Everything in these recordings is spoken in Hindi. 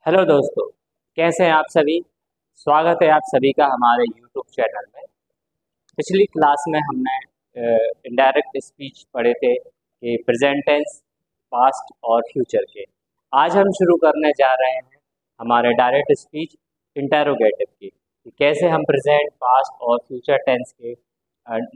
हेलो दोस्तों, कैसे हैं आप सभी। स्वागत है आप सभी का हमारे यूट्यूब चैनल में। पिछली क्लास में हमने इनडायरेक्ट स्पीच पढ़े थे कि प्रेजेंट टेंस, पास्ट और फ्यूचर के। आज हम शुरू करने जा रहे हैं हमारे डायरेक्ट स्पीच इंटेरोगेटिव की, कि कैसे हम प्रेजेंट, पास्ट और फ्यूचर टेंस के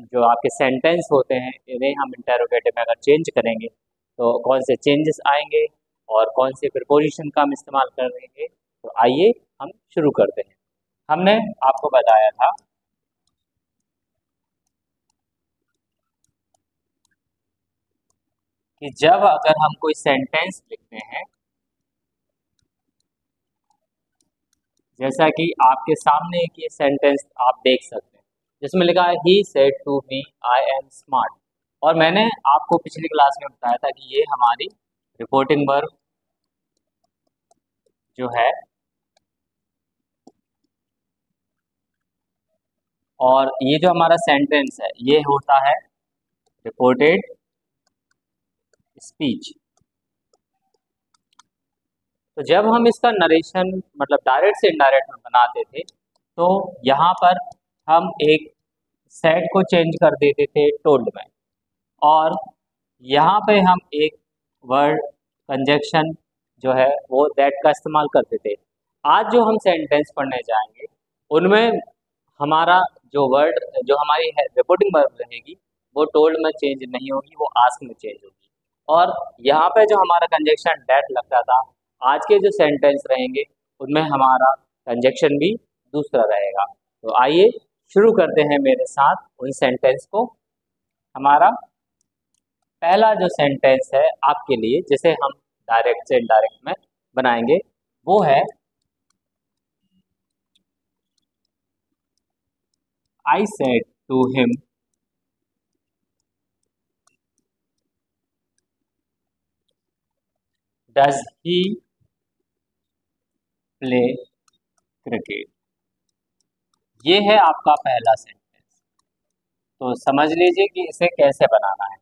जो आपके सेंटेंस होते हैं इन्हें हम इंटेरोगेटिव में अगर चेंज करेंगे तो कौन से चेंजेस आएंगे और कौन से प्रीपोजिशन का हम इस्तेमाल करेंगे। तो आइए हम शुरू करते हैं। हमने आपको बताया था कि जब अगर हम कोई सेंटेंस लिखते हैं, जैसा कि आपके सामने एक ये सेंटेंस आप देख सकते हैं जिसमें लिखा है he said to me I am smart. और मैंने आपको पिछली क्लास में बताया था कि ये हमारी रिपोर्टिंग वर्ब जो है, और ये जो हमारा सेंटेंस है ये होता है रिपोर्टेड स्पीच। तो जब हम इसका नरेशन मतलब डायरेक्ट से इनडायरेक्ट में बनाते थे तो यहाँ पर हम एक सेड को चेंज कर देते थे टोल्ड में, और यहाँ पे हम एक वर्ड कंजक्शन जो है वो दैट का इस्तेमाल करते थे। आज जो हम सेंटेंस पढ़ने जाएंगे उनमें हमारा जो वर्ड जो हमारी रिपोर्टिंग वर्ब रहेगी वो टोल्ड में चेंज नहीं होगी, वो आस्क में चेंज होगी। और यहाँ पे जो हमारा कंजक्शन दैट लगता था, आज के जो सेंटेंस रहेंगे उनमें हमारा कंजक्शन भी दूसरा रहेगा। तो आइए शुरू करते हैं मेरे साथ उन सेंटेंस को। हमारा पहला जो सेंटेंस है आपके लिए जिसे हम डायरेक्ट से इनडायरेक्ट में बनाएंगे वो है I said to him does he play cricket. ये है आपका पहला सेंटेंस। तो समझ लीजिए कि इसे कैसे बनाना है।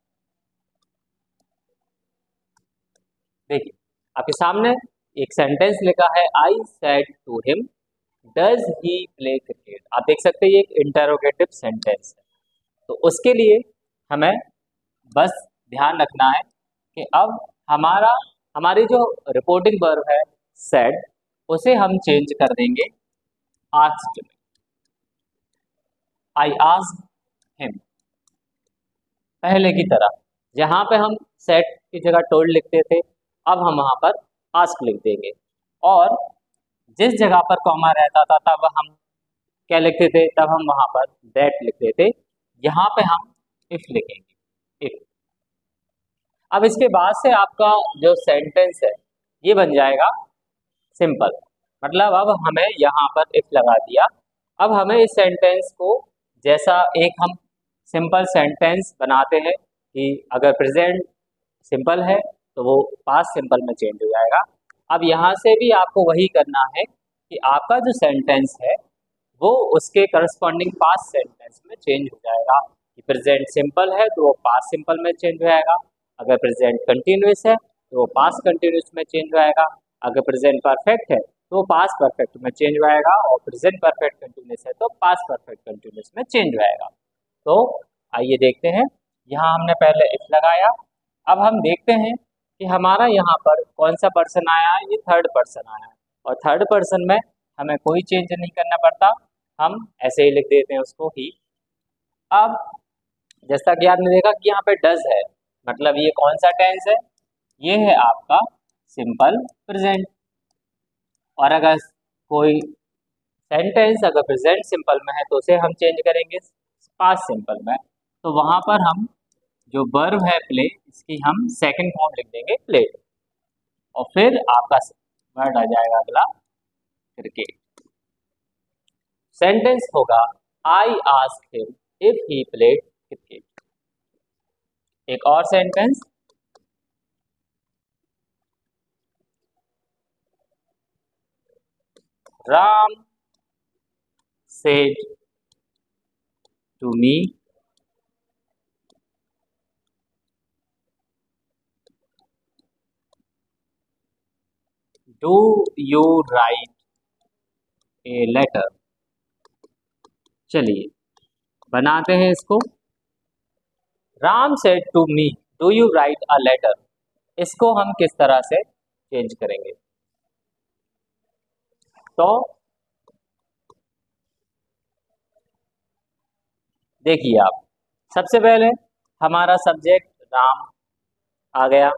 देखिए आपके सामने एक सेंटेंस लिखा है I said to him does he play cricket. आप देख सकते हैं ये एक इंटरोगेटिव सेंटेंस है। तो उसके लिए हमें बस ध्यान रखना है कि अब हमारा हमारी जो रिपोर्टिंग वर्ब है सेड, उसे हम चेंज कर देंगे आस्क्ड में। आई आस्क्ड हिम, पहले की तरह जहाँ पे हम सेट की जगह टोल्ड लिखते थे अब हम वहाँ पर आस्क लिख देंगे। और जिस जगह पर कॉमा रहता था तब हम क्या लिखते थे, तब हम वहाँ पर दैट लिखते थे। यहाँ पे हम इफ लिखेंगे, इफ। अब इसके बाद से आपका जो सेंटेंस है ये बन जाएगा सिंपल। मतलब अब हमें यहाँ पर इफ लगा दिया। अब हमें इस सेंटेंस को जैसा एक हम सिंपल सेंटेंस बनाते हैं कि अगर प्रेजेंट सिंपल है तो वो पास्ट सिंपल में चेंज हो जाएगा। अब यहाँ से भी आपको वही करना है कि आपका जो सेंटेंस है वो उसके करस्पॉन्डिंग पास्ट सेंटेंस में चेंज हो जाएगा। कि प्रेजेंट सिंपल है तो वो पास्ट सिंपल में चेंज हो जाएगा, अगर प्रेजेंट कंटिन्यूस है तो वो पास्ट कंटिन्यूस में चेंज हो जाएगा, अगर प्रेजेंट परफेक्ट है तो वो पास्ट परफेक्ट में चेंज हो जाएगा, और प्रेजेंट परफेक्ट कंटिन्यूस है तो पास्ट परफेक्ट कंटिन्यूस में चेंज हो जाएगा। तो आइए देखते हैं। यहाँ हमने पहले इफ लगाया। अब हम देखते हैं कि हमारा यहाँ पर कौन सा पर्सन आया है, ये थर्ड पर्सन आया है। और थर्ड पर्सन में हमें कोई चेंज नहीं करना पड़ता, हम ऐसे ही लिख देते हैं उसको ही। अब जैसा कि आपने देखा कि यहाँ पे डज है, मतलब ये कौन सा टेंस है, ये है आपका सिंपल प्रेजेंट। और अगर कोई सेंटेंस अगर प्रेजेंट सिंपल में है तो उसे हम चेंज करेंगे पास्ट सिंपल में। तो वहां पर हम जो वर्ब है प्ले, इसकी हम सेकंड फॉर्म लिख देंगे प्लेड, और फिर आपका वर्ड आ जाएगा अगला क्रिकेट। सेंटेंस होगा I asked him if he played cricket. एक और sentence, Ram said to me do you write a letter. चलिए बनाते हैं इसको। Ram said to me do you write a letter. इसको हम किस तरह से चेंज करेंगे? तो देखिए आप, सबसे पहले हमारा सब्जेक्ट राम आ गया।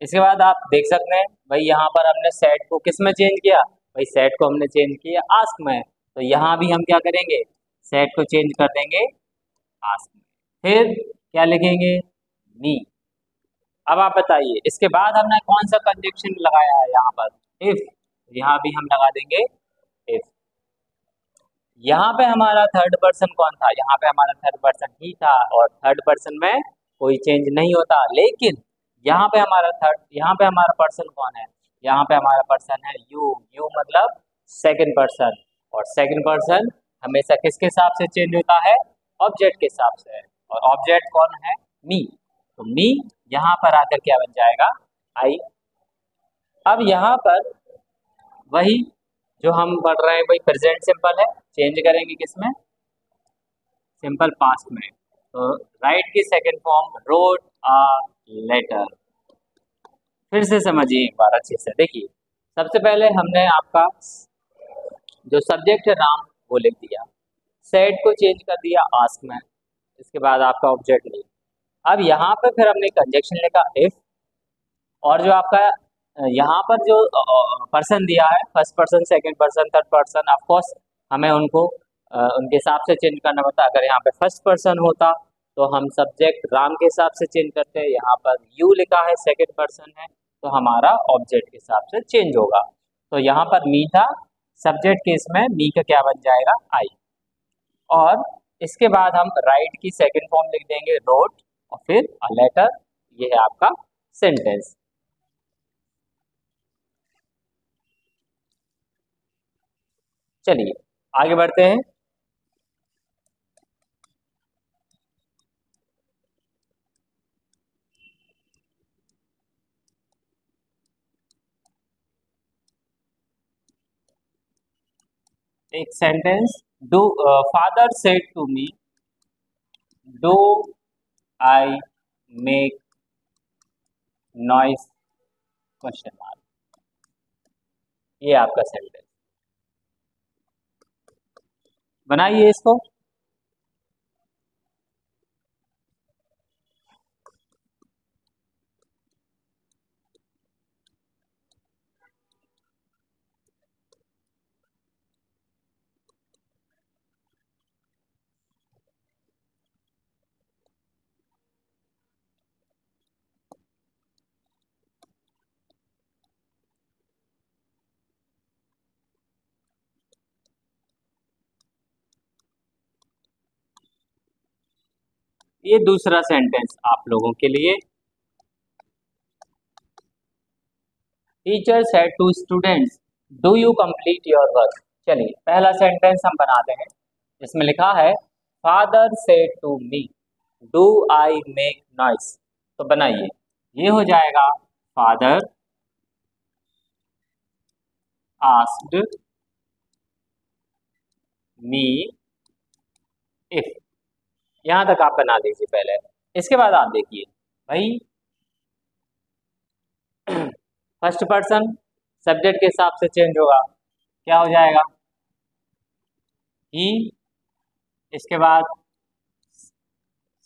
इसके बाद आप देख सकते हैं भाई यहाँ पर हमने सेट को किस में चेंज किया? भाई सेट को हमने चेंज किया आस्क में। तो यहाँ भी हम क्या करेंगे? सेट को चेंज कर देंगे आस्क में। फिर क्या लिखेंगे? मी। अब आप बताइए इसके बाद हमने कौन सा कंजक्शन लगाया है यहाँ पर? इफ। यहाँ भी हम लगा देंगे इफ। यहाँ पे हमारा थर्ड पर्सन कौन था? यहाँ पे हमारा थर्ड पर्सन ही था, और थर्ड पर्सन में कोई चेंज नहीं होता। लेकिन यहाँ पे हमारा पर्सन कौन है? यहाँ पे हमारा पर्सन है यू। यू मतलब सेकंड पर्सन, और सेकंड पर्सन हमेशा किसके हिसाब से चेंज होता है? ऑब्जेक्ट के हिसाब से। और ऑब्जेक्ट कौन है? मी। तो मी यहाँ पर आकर क्या बन जाएगा? आई। अब यहाँ पर वही जो हम पढ़ रहे हैं वही प्रेजेंट सिंपल है, चेंज करेंगे किसमें? सिंपल पास्ट में। तो राइट की second form wrote a letter. फिर से समझिए एक बार अच्छे से। देखिए सबसे पहले हमने आपका जो सब्जेक्ट है राम वो लिख दिया, सेड को चेंज कर दिया आस्क में, इसके बाद आपका ऑब्जेक्ट नहीं। अब यहाँ पे फिर हमने कंजक्शन लिखा इफ, और जो आपका यहाँ पर जो पर्सन दिया है first person, second person, third person, of course हमें उनको उनके हिसाब से चेंज करना पड़ता। अगर यहाँ पे फर्स्ट पर्सन होता तो हम सब्जेक्ट राम के हिसाब से चेंज करते हैं। यहाँ पर यू लिखा है, सेकंड पर्सन है, तो हमारा ऑब्जेक्ट के हिसाब से चेंज होगा। तो यहाँ पर मी था, सब्जेक्ट केस में मी का क्या बन जाएगा? आई। और इसके बाद हम राइट की सेकंड फॉर्म लिख देंगे रोट, और फिर अ लेटर। ये है आपका सेंटेंस। चलिए आगे बढ़ते हैं। एक sentence, do father said to me do I make noise question mark. ये आपका सेंटेंस, बनाइए इसको। ये दूसरा सेंटेंस आप लोगों के लिए। Teacher said to students do you complete your work. चलिए पहला सेंटेंस हम बनाते हैं, इसमें लिखा है father said to me do I make noise. तो बनाइए, ये हो जाएगा फादर आस्क्ड मी इफ। यहां तक आप बना लीजिए पहले। इसके बाद आप देखिए भाई फर्स्ट पर्सन सब्जेक्ट के हिसाब से चेंज होगा, क्या हो जाएगा? ही। इसके बाद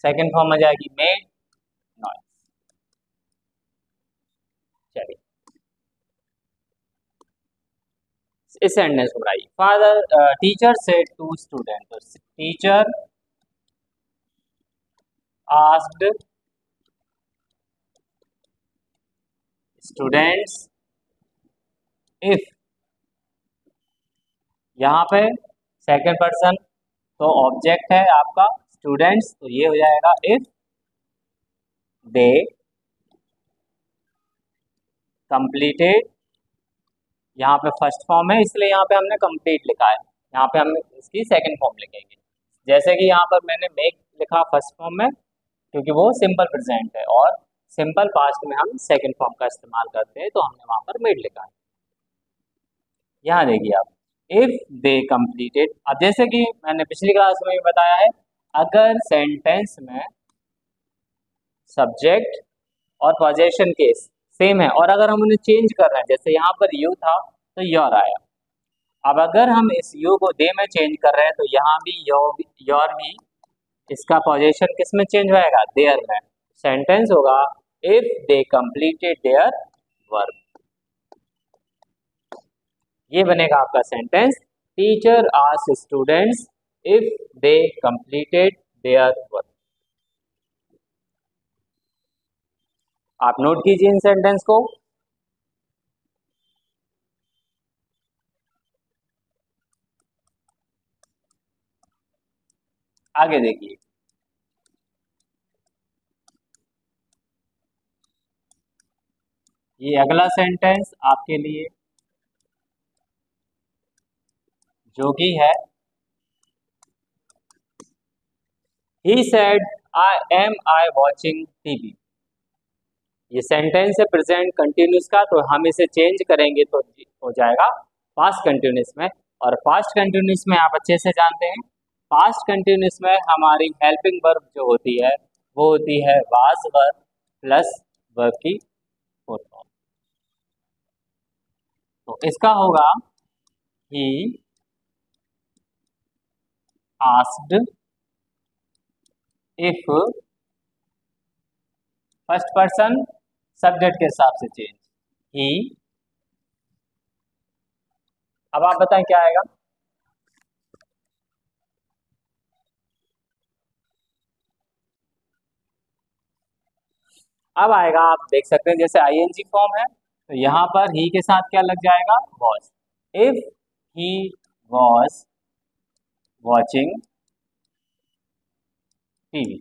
सेकंड फॉर्म आ जाएगी मेड नॉइस। चलिए इस सेंटेंस को बनाइए। Father teacher said to student, तो टीचर आस्क्ड स्टूडेंट्स इफ। यहाँ पे सेकंड पर्सन तो ऑब्जेक्ट है आपका स्टूडेंट्स, तो ये हो जाएगा इफ दे कंप्लीटेड। यहाँ पे फर्स्ट फॉर्म है इसलिए यहाँ पे हमने कंप्लीट लिखा है, यहाँ पे हम इसकी सेकंड फॉर्म लिखेंगे। जैसे कि यहाँ पर मैंने मेक लिखा फर्स्ट फॉर्म में क्योंकि वो सिंपल प्रेजेंट है, और सिंपल पास्ट में हम सेकंड फॉर्म का इस्तेमाल करते हैं, तो हमने वहां पर मेड लिखा है। यहाँ देखिए आप, इफ दे कंप्लीटेड, अब जैसे कि मैंने पिछली क्लास में भी बताया है, अगर सेंटेंस में सब्जेक्ट और पोजेशन केस सेम है और अगर हम उन्हें चेंज कर रहे हैं, जैसे यहाँ पर यू था तो योर आया, अब अगर हम इस यू को दे में चेंज कर रहे हैं तो यहाँ भी योर भी इसका पोजीशन किस में चेंज होएगा, देयर में। सेंटेंस होगा if they completed their work, ये बनेगा आपका sentence, teacher asked students if they completed their work. आप नोट कीजिए इन सेंटेंस को। आगे देखिए, ये अगला सेंटेंस आपके लिए जो कि है, he said I watching TV. ये सेंटेंस है प्रेजेंट कंटिन्यूस का, तो हम इसे चेंज करेंगे तो हो जाएगा पास्ट कंटिन्यूस में। और पास्ट कंटिन्यूस में आप अच्छे से जानते हैं, पास्ट कंटिन्यूस में हमारी हेल्पिंग वर्ब जो होती है वो होती है वाज वर्ब प्लस वर्ब की फुल फॉर्म। तो इसका होगा he asked if, first person subject के हिसाब से चेंज, ही। अब आप बताएं क्या आएगा, अब आएगा, आप देख सकते हैं जैसे आईएनजी फॉर्म है तो यहाँ पर ही के साथ क्या लग जाएगा, was. If he was watching TV,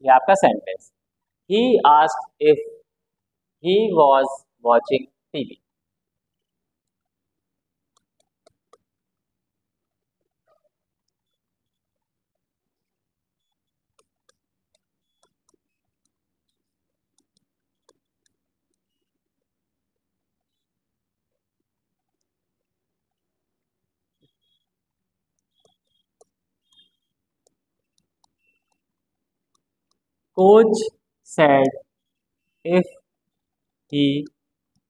ये आपका sentence, he asked if he was watching TV. Coach said if he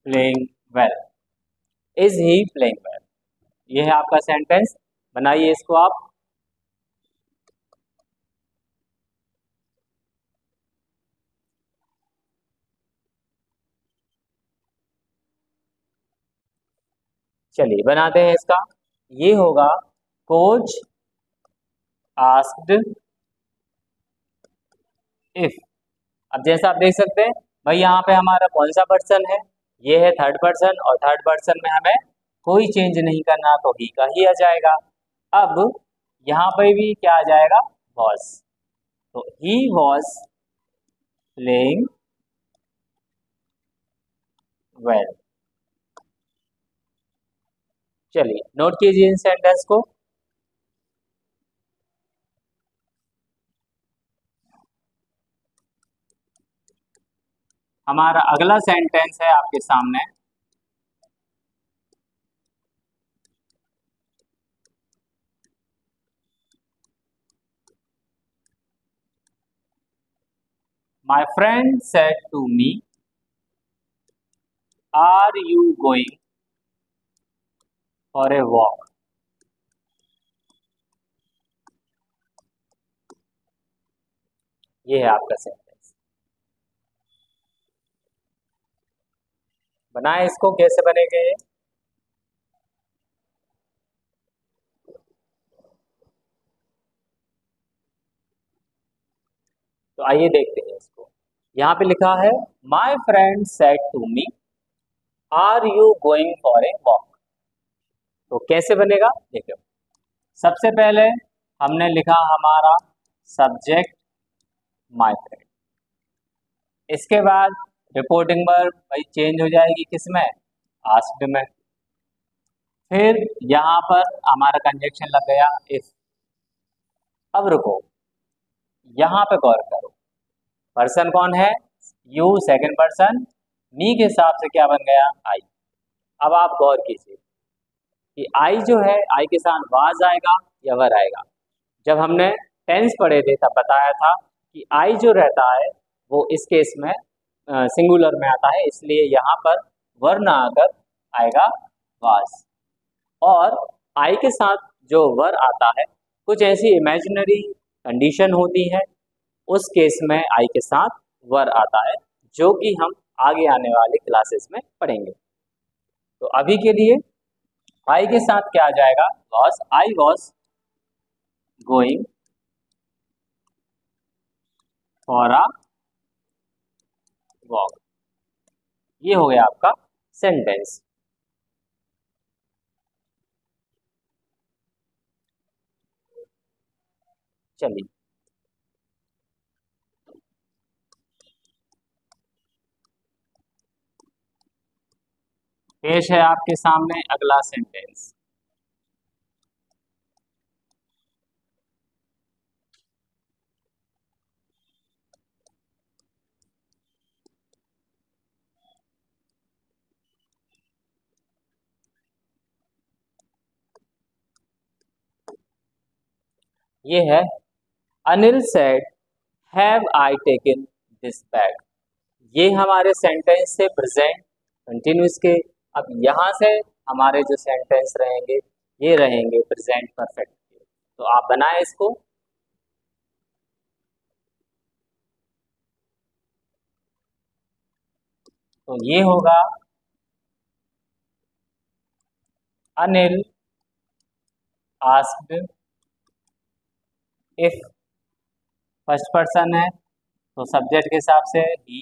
playing well, is he playing well, ये है आपका सेंटेंस, बनाइए इसको आप। चलिए बनाते हैं इसका, ये होगा कोच आस्क्ड इफ। अब जैसा आप देख सकते हैं भाई, यहाँ पे हमारा कौन सा पर्सन है, ये है थर्ड पर्सन, और थर्ड पर्सन में हमें कोई चेंज नहीं करना तो ही का ही आ जाएगा। अब यहाँ पे भी क्या आ जाएगा, वॉज, तो ही वॉज प्लेइंग वेल। चलिए नोट कीजिए इन सेंटेंस को। हमारा अगला सेंटेंस है आपके सामने, my friend said to me are you going for a walk, ये है आपका सेंटेंस। बनाए इसको, कैसे बनेंगे, तो आइए देखते हैं इसको। यहाँ पे लिखा है my friend said to me are you going for a walk, तो कैसे बनेगा देखो। सबसे पहले हमने लिखा हमारा सब्जेक्ट माई फ्रेंड, इसके बाद रिपोर्टिंग वर्ब भाई चेंज हो जाएगी किसमें, आस्क्ड में। फिर यहाँ पर हमारा कंजक्शन लग गया इफ। अब रुको, यहाँ पे गौर करो, पर्सन कौन है, यू सेकंड पर्सन, मी के हिसाब से क्या बन गया, आई। अब आप गौर कीजिए कि आई जो है, आई के साथ वाज आएगा या वर आएगा। जब हमने टेंस पढ़े थे तब बताया था कि आई जो रहता है वो इस केस में सिंगुलर में आता है, इसलिए यहाँ पर वर ना आकर आएगा वाज। और आई के साथ जो वर आता है, कुछ ऐसी इमेजिनरी कंडीशन होती है, उस केस में आई के साथ वर आता है, जो कि हम आगे आने वाले क्लासेस में पढ़ेंगे। तो अभी के लिए आई के साथ क्या आ जाएगा, was, I was going for a walk. ये हो गया आपका सेंटेंस। चलिए, पेश है आपके सामने अगला सेंटेंस। ये है, Anil said have I taken this bag. ये हमारे सेंटेंस से प्रेजेंट कंटिन्यूस के। अब यहाँ से हमारे जो सेंटेंस रहेंगे ये रहेंगे प्रेजेंट परफेक्ट के। तो आप बनाएं इसको। तो ये होगा, Anil asked if, first person है तो सब्जेक्ट के हिसाब से ही।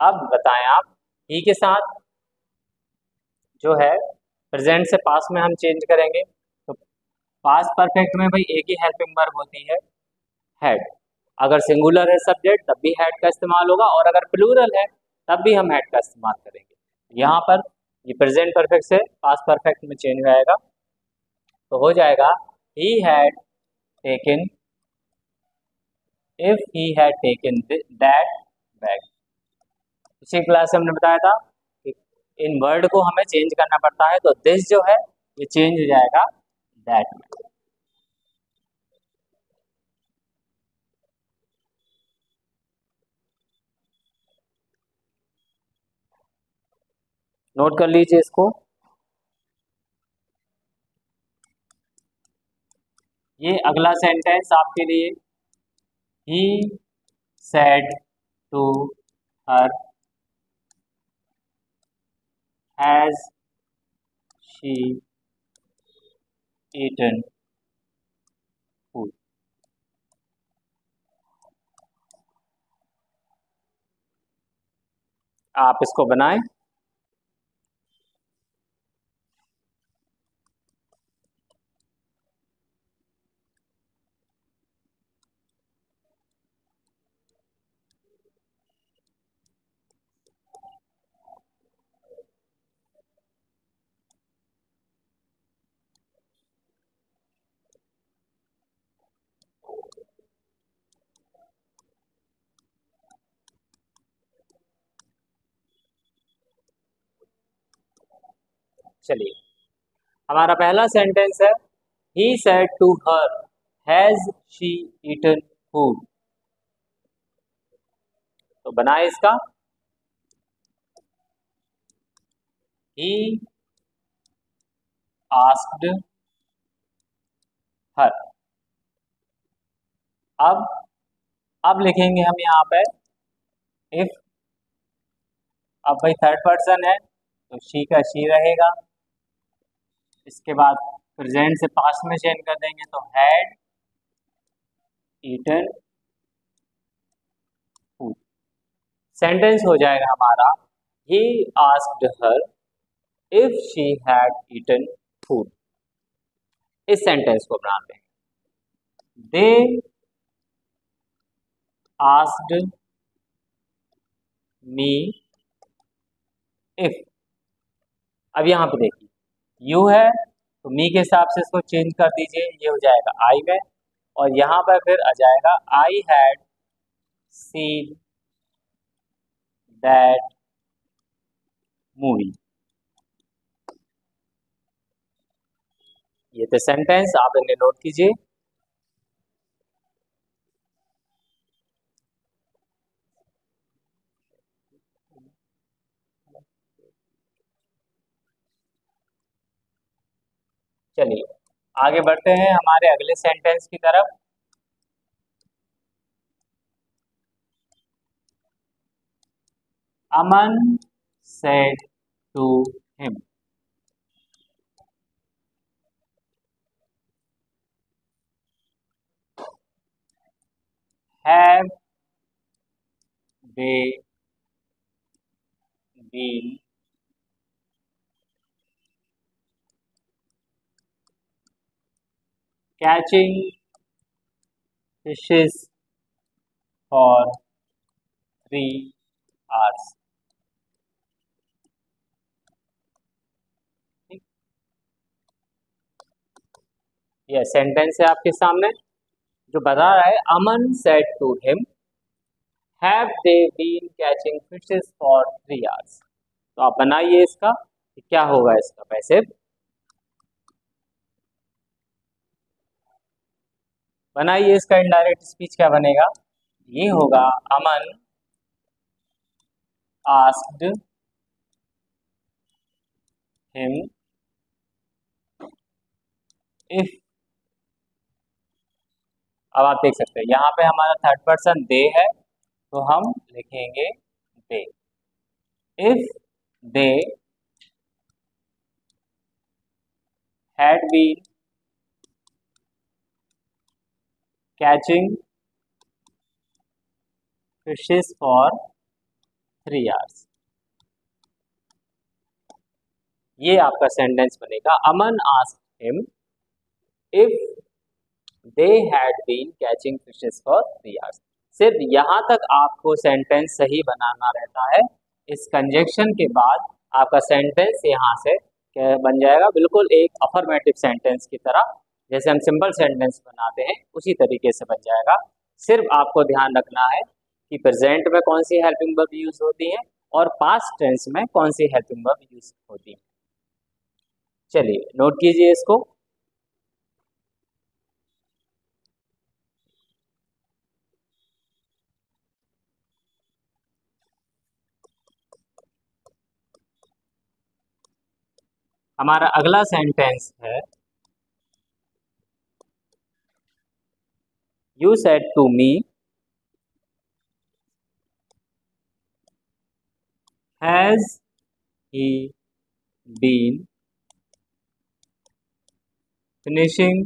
अब बताएं आप, ही के साथ जो है प्रेजेंट से पास में हम चेंज करेंगे। तो पास्ट परफेक्ट में भाई एक ही हेल्पिंग वर्ब होती है, हैड। अगर सिंगुलर है सब्जेक्ट तब भी हैड का इस्तेमाल होगा, और अगर प्लूरल है तब भी हम हैड का इस्तेमाल करेंगे। यहाँ पर ये प्रेजेंट परफेक्ट से पास्ट परफेक्ट में चेंज आएगा, तो हो जाएगा he had taken, if he had taken that bag. पिछली क्लास में हमने बताया था कि इन वर्ड को हमें चेंज करना पड़ता है, तो दिस जो है ये चेंज हो जाएगा दैट में। नोट कर लीजिए इसको। ये अगला सेंटेंस आपके लिए, he said to her has she eaten food. आप इसको बनाएं। चलिए, हमारा पहला सेंटेंस है, he said to her has she eaten food. तो बनाए इसका, ही आस्क्ड हर। अब लिखेंगे हम यहाँ पे इफ। अब भाई थर्ड पर्सन है तो शी का शी रहेगा, इसके बाद प्रेजेंट से पास्ट में चेंज कर देंगे तो हैड ईटन फूड। सेंटेंस हो जाएगा हमारा, he asked her if she had eaten food. इस सेंटेंस को बनाते हैं, दे आस्क्ड मी इफ। अब यहाँ पे देखिए, यू है तो मी के हिसाब से इसको चेंज कर दीजिए, ये हो जाएगा आई में। और यहाँ पर फिर आ जाएगा I had seen that movie. ये थे सेंटेंस, आप इन्हें नोट कीजिए। चलिए आगे बढ़ते हैं हमारे अगले सेंटेंस की तरफ। अमन said to him, have they been catching fishes for 3 hours? यह सेंटेंस है आपके सामने जो बता रहा है Aman said to him have they been catching fishes for 3 hours। तो आप बनाइए इसका कि क्या होगा इसका पैसिव। बनाइए इसका इनडायरेक्ट स्पीच क्या बनेगा, ये होगा अमन आस्क्ड हिम इफ। अब आप देख सकते हैं यहाँ पे हमारा थर्ड पर्सन दे है तो हम लिखेंगे they. If they had been catching fishes for 3 hours, ये आपका सेंटेंस बनेगा Aman asked him if they had been catching fishes for 3 hours। सिर्फ यहाँ तक आपको सेंटेंस सही बनाना रहता है। इस कंजक्शन के बाद आपका सेंटेंस यहाँ से बन जाएगा बिल्कुल एक अफर्मेटिव सेंटेंस की तरह, जैसे हम सिंपल सेंटेंस बनाते हैं उसी तरीके से बन जाएगा। सिर्फ आपको ध्यान रखना है कि प्रेजेंट में कौन सी हेल्पिंग वर्ब यूज होती है और पास्ट टेंस में कौन सी हेल्पिंग वर्ब यूज होती है। चलिए नोट कीजिए इसको। हमारा अगला सेंटेंस है you said to me has he been finishing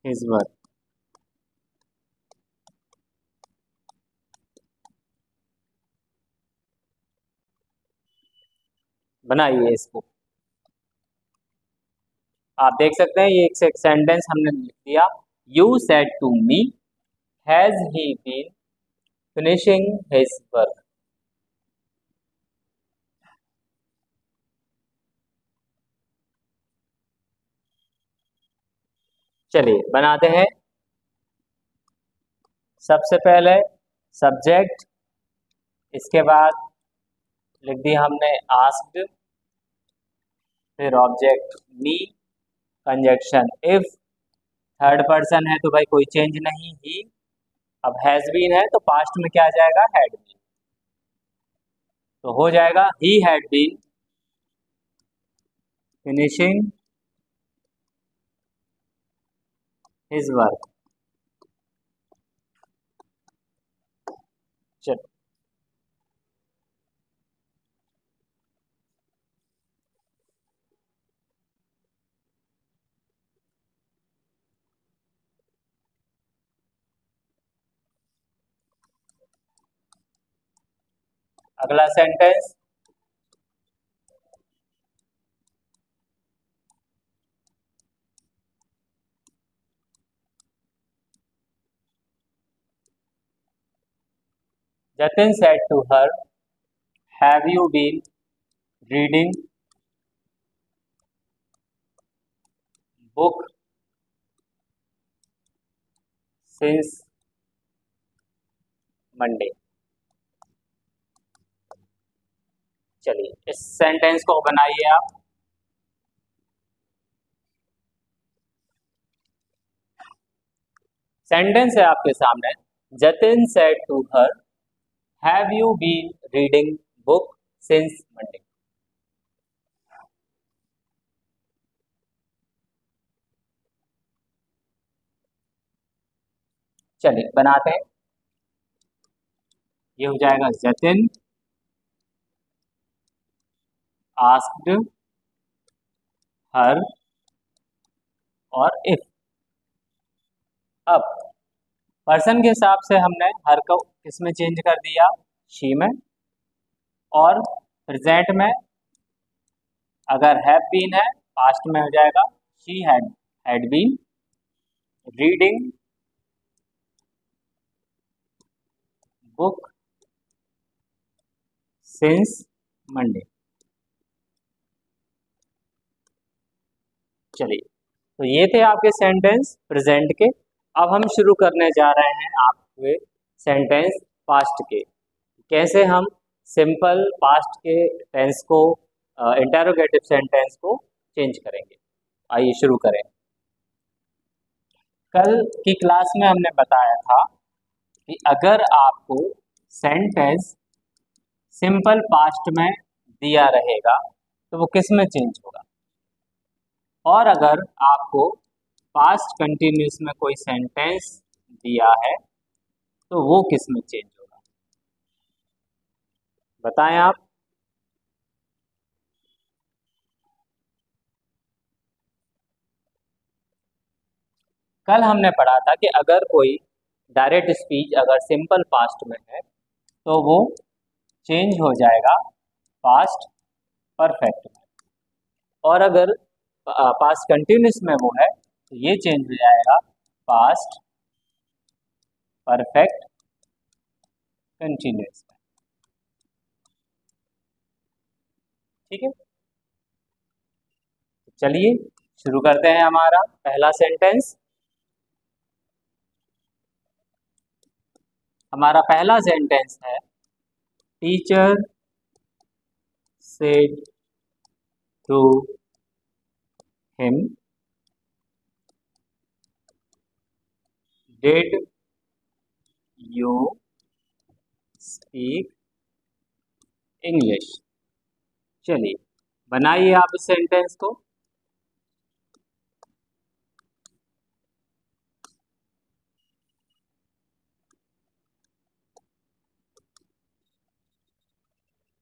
his work. बनाइए इसको। आप देख सकते हैं ये एक सेंटेंस हमने लिख दिया, you said to me has he been finishing his work. चलिए बनाते हैं। सबसे पहले सब्जेक्ट, इसके बाद लिख दिया हमने आस्क्ड, फिर object me, conjunction if, third person है तो भाई कोई चेंज नहीं ही। अब हैज बीन है तो पास्ट में क्या आ जाएगा, हैड बीन, तो हो जाएगा he had been finishing his work. चलो अगला sentence, Jatin said to her have you been reading book since Monday. चलिए इस सेंटेंस को बनाइए आप। सेंटेंस है आपके सामने, Jatin said to her, have you been reading book since Monday. चलिए बनाते हैं। ये हो जाएगा जतिन आस्क्ड हर और इफ। अब पर्सन के हिसाब से हमने हर को किस में चेंज कर दिया, शी में। और प्रेजेंट में अगर हैव बीन है, पास्ट में हो जाएगा she had been reading book since Monday. चलिए तो ये थे आपके सेंटेंस प्रेजेंट के। अब हम शुरू करने जा रहे हैं आपके सेंटेंस पास्ट के। कैसे हम सिंपल पास्ट के टेंस को इंटेरोगेटिव सेंटेंस को चेंज करेंगे। आइए शुरू करें। कल की क्लास में हमने बताया था कि अगर आपको सेंटेंस सिंपल पास्ट में दिया रहेगा तो वो किस में चेंज होगा, और अगर आपको पास्ट कंटिन्यूस में कोई सेंटेंस दिया है तो वो किस में चेंज होगा, बताएं आप। कल हमने पढ़ा था कि अगर कोई डायरेक्ट स्पीच अगर सिंपल पास्ट में है तो वो चेंज हो जाएगा पास्ट परफेक्ट में, और अगर पास्ट कंटिन्यूस में वो है तो ये चेंज हो जाएगा पास्ट परफेक्ट कंटिन्यूस में। ठीक है, चलिए शुरू करते हैं हमारा पहला सेंटेंस। हमारा पहला सेंटेंस है, teacher said to him, did you speak English. चलिए बनाइए आप इस सेंटेंस को।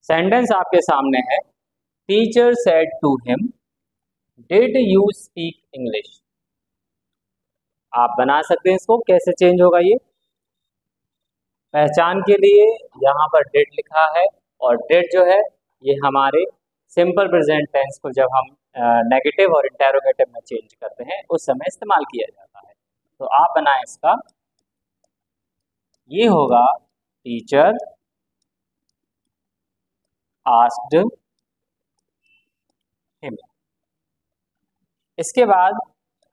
सेंटेंस आपके सामने है, teacher said to him, did you speak English. आप बना सकते हैं इसको, कैसे चेंज होगा ये। पहचान के लिए यहाँ पर डिड लिखा है, और डिड जो है ये हमारे सिंपल प्रेजेंट टेंस को जब हम नेगेटिव और इंटेरोगेटिव में चेंज करते हैं उस समय इस्तेमाल किया जाता है। तो आप बनाएं इसका, ये होगा टीचर आस्क्ड हिम। इसके बाद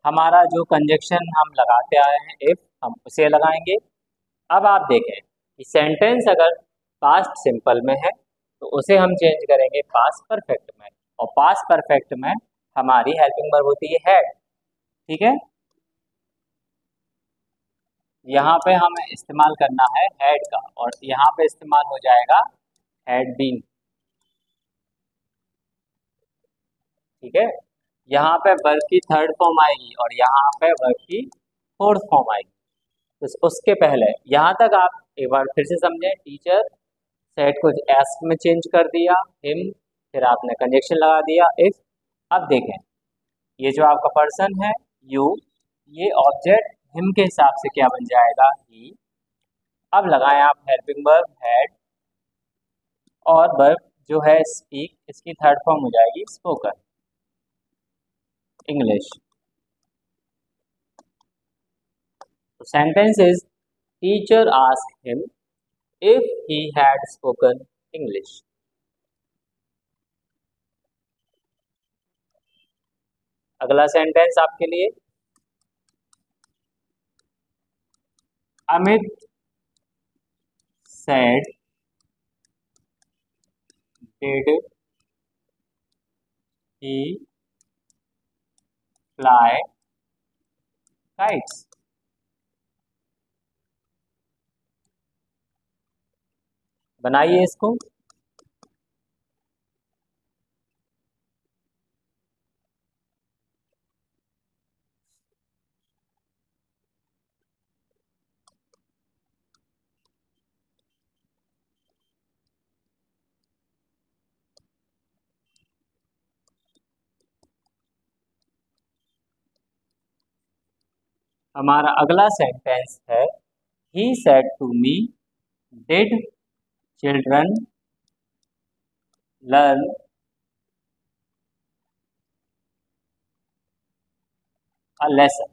हमारा जो कंजक्शन हम लगाते आए हैं इफ, हम उसे लगाएंगे। अब आप देखें कि सेंटेंस अगर पास्ट सिंपल में है तो उसे हम चेंज करेंगे पास्ट परफेक्ट में, और पास्ट परफेक्ट में हमारी हेल्पिंग वर्ब होती है हैड। ठीक है, यहाँ पे हमें इस्तेमाल करना है हैड का, और यहाँ पे इस्तेमाल हो जाएगा हैड बीन। ठीक है, यहाँ पे वर्ब की थर्ड फॉर्म आएगी और यहाँ पे वर्ब की फोर्थ फॉर्म आएगी। तो उसके पहले यहाँ तक आप एक बार फिर से समझें, टीचर सेट को एस में चेंज कर दिया, हिम, फिर आपने कंजक्शन लगा दिया इफ। अब देखें ये जो आपका पर्सन है यू, ये ऑब्जेक्ट हिम के हिसाब से क्या बन जाएगा, ही। अब लगाएं आप हेल्पिंग वर्ब हैड, और वर्ब जो है स्पीक, इसकी थर्ड फॉर्म हो जाएगी स्पोकन इंग्लिश। तो sentence is, teacher asked him if he had spoken English। अगला सेंटेंस आपके लिए, Amit said did he fly kites? बनाइए इसको। हमारा अगला सेंटेंस है he said to me did children learn a lesson.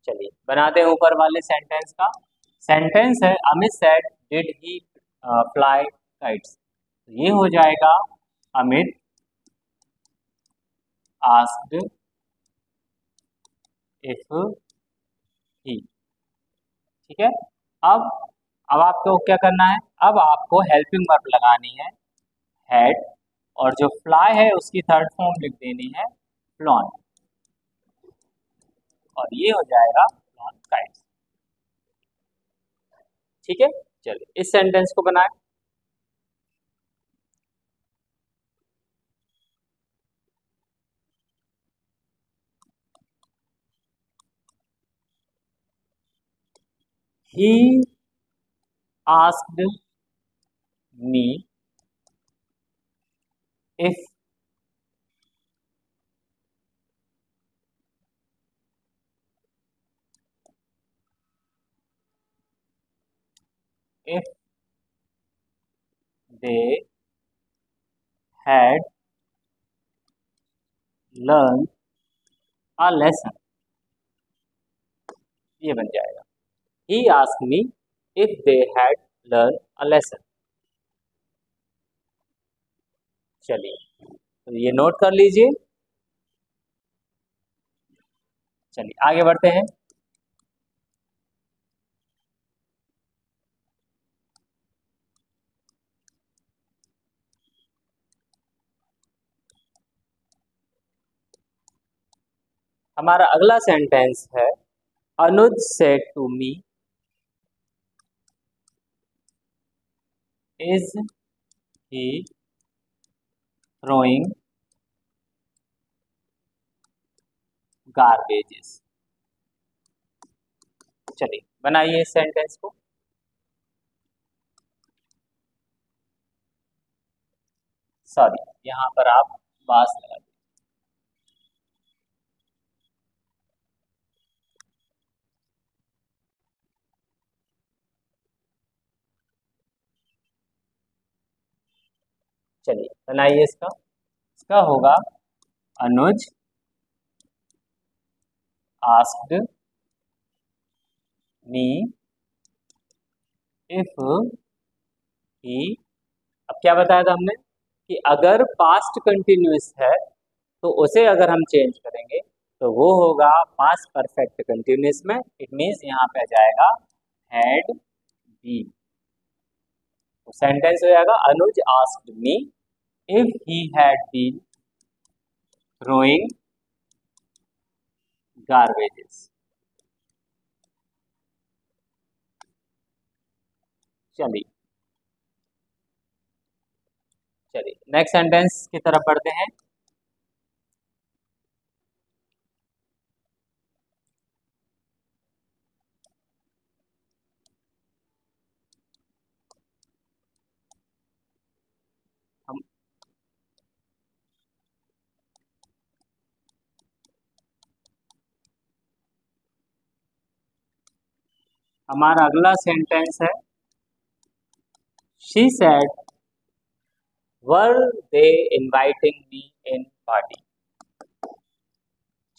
चलिए बनाते हैं ऊपर वाले सेंटेंस का। सेंटेंस है Amit said did he fly kites. ये हो जाएगा अमित आस्क्ड इफ ही। ठीक है। अब अब आपको क्या करना है, अब आपको हेल्पिंग वर्ब लगानी है हैड, और जो फ्लाई है उसकी थर्ड फॉर्म लिख देनी है फ्लॉन, और ये हो जाएगा फ्लॉन काइट्स। ठीक है। चलिए इस सेंटेंस को बनाएं। He asked me if they had learned a lesson। ये बन जाएगा He asked me if they had learned a lesson। चलिए तो ये नोट कर लीजिए। चलिए आगे बढ़ते हैं। हमारा अगला सेंटेंस है Anuj said to me is he throwing garbages. चलिए बनाइए इस सेंटेंस को। सॉरी यहाँ पर आप बास लगा दीजिए। चलिए बनाइए इसका। इसका होगा अनुज आस्क्ड मी इफ ही। अब क्या बताया था हमने कि अगर पास्ट कंटिन्यूअस है तो उसे अगर हम चेंज करेंगे तो वो होगा पास्ट परफेक्ट कंटिन्यूअस में। इट मीन्स यहाँ पे आ जाएगा हैड बीन। तो सेंटेंस हो जाएगा Anuj asked me if he had been throwing garbages. चलिए चलिए नेक्स्ट सेंटेंस की तरफ बढ़ते हैं। हम हमारा अगला सेंटेंस है she said were they inviting me in party.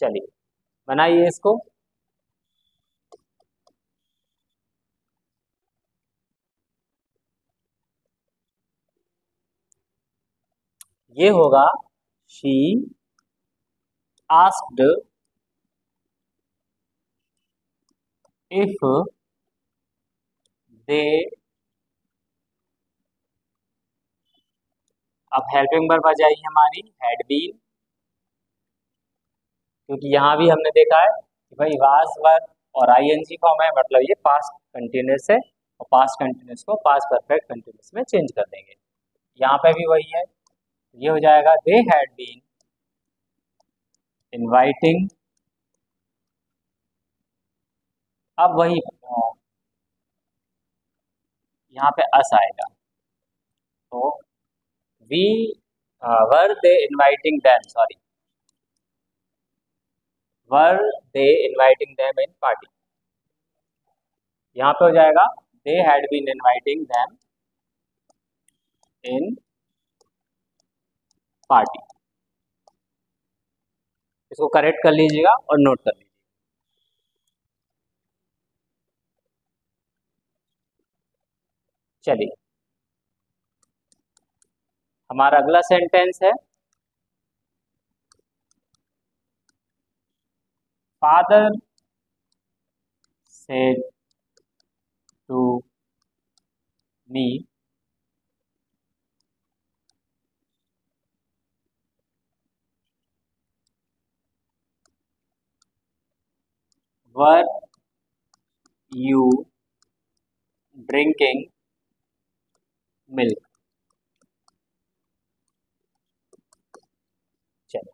चलिए बनाइए इसको। ये होगा शी asked if they, अब हेल्पिंग वर्ब आ जाएगी हमारी हैड बीन, क्योंकि यहाँ भी हमने देखा है कि भाई वाज वर्ब और आईएनजी फॉर्म है, मतलब ये पास्ट कंटिन्यूस है और पास्ट कंटिन्यूस को पास्ट परफेक्ट कंटिन्यूस में चेंज कर देंगे। यहाँ पे भी वही है, ये हो जाएगा दे हैड बीन इनवाइटिंग, अब वही यहाँ पे अस आएगा, तो we were they inviting them, sorry were they inviting them in party, यहाँ पे हो जाएगा they had been inviting them in party. इसको करेक्ट कर लीजिएगा और नोट कर लीजिएगा। चलिए हमारा अगला सेंटेंस है father said to me were you drinking milk. चलो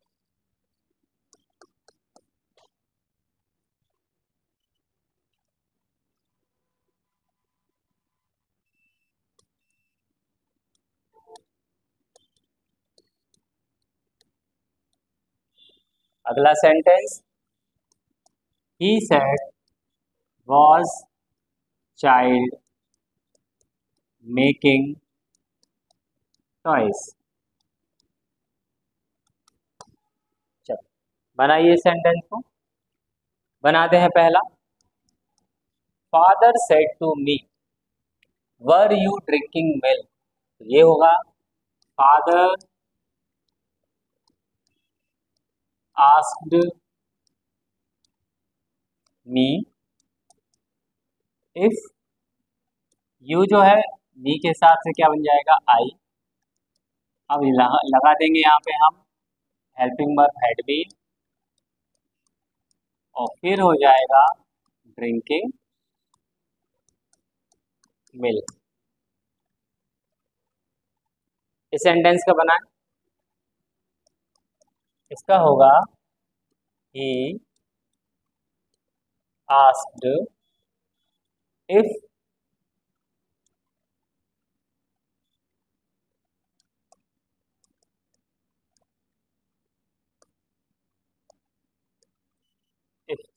अगला sentence, he said was child making toys। चलो बनाइए सेंटेंस को, बनाते हैं पहला, father said to me were you drinking milk, ये होगा father asked me if, you जो है मी के साथ से क्या बन जाएगा आई, अब लगा देंगे यहाँ पे हम हेल्पिंग वर्ब हैड बीन और फिर हो जाएगा ड्रिंकिंग मिल्क। इस सेंटेंस का बनाए, इसका होगा he asked if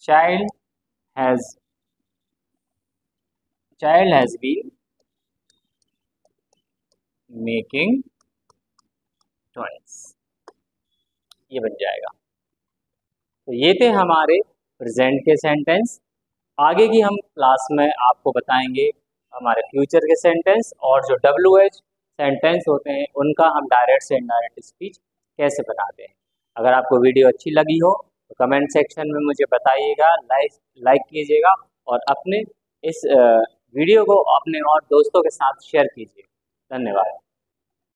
child has been making toys, ये बन जाएगा। तो ये थे हमारे प्रेजेंट के सेंटेंस, आगे की हम क्लास में आपको बताएंगे हमारे फ्यूचर के सेंटेंस, और जो WH सेंटेंस होते हैं उनका हम डायरेक्ट से इनडायरेक्ट स्पीच कैसे बनाते हैं। अगर आपको वीडियो अच्छी लगी हो तो कमेंट सेक्शन में मुझे बताइएगा, लाइक कीजिएगा और अपने इस वीडियो को अपने और दोस्तों के साथ शेयर कीजिए। धन्यवाद।